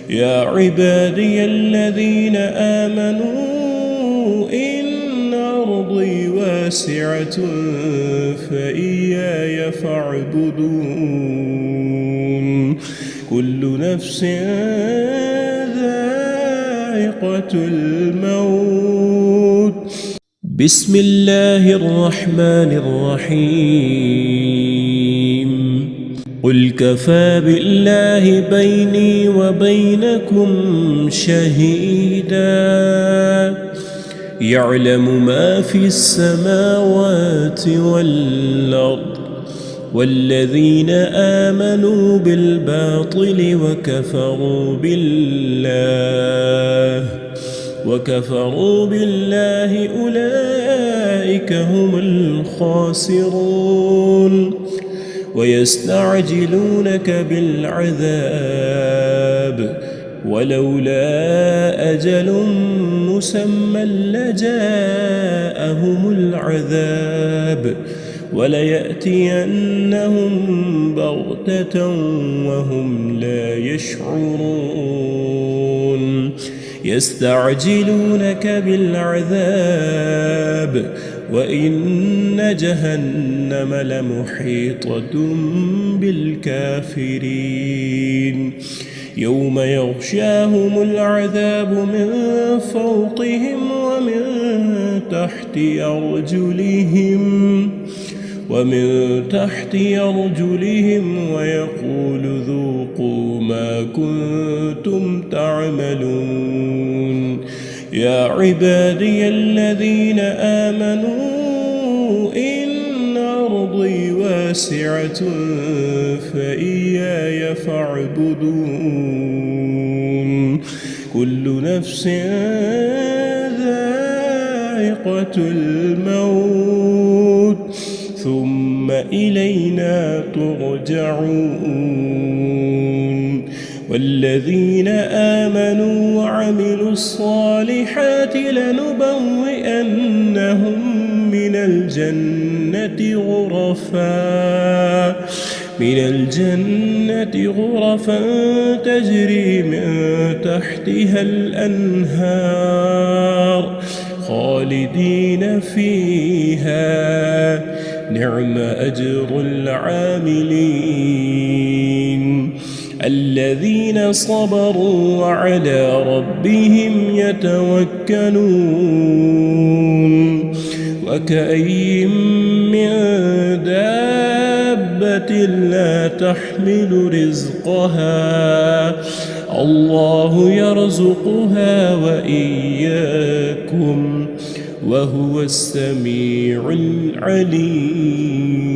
يا عبادي الذين آمنوا إن أرضي واسعة فإياي فاعبدون كل نفس ذائقة الموت بسم الله الرحمن الرحيم قل كفى بالله بيني وبينكم شهيدا يعلم ما في السماوات والأرض والذين آمنوا بالباطل وكفروا بالله أولئك هم الخاسرون ويستعجلونك بالعذاب ولولا أجل مسمى لجاءهم العذاب وليأتينهم بغتة وهم لا يشعرون يستعجلونك بالعذاب وإن جهنم لمحيطة بالكافرين يوم يغشاهم العذاب من فوقهم ومن تحت أرجلهم ويقول ذوقوا ما كنتم تعملون يا عبادي الذين آمنوا إن أرضي واسعة فإياي فاعبدون كل نفس ذائقة الموت ثم إلينا ترجعون والذين آمنوا وعملوا الصالحات لنبوئنهم من الجنة غرفا تجري من تحتها الأنهار خالدين فيها نعم أجر العاملين الذين صبروا وعلى ربهم يتوكلون وكأين من دابة لا تحمل رزقها الله يرزقها وإياكم وهو السميع العليم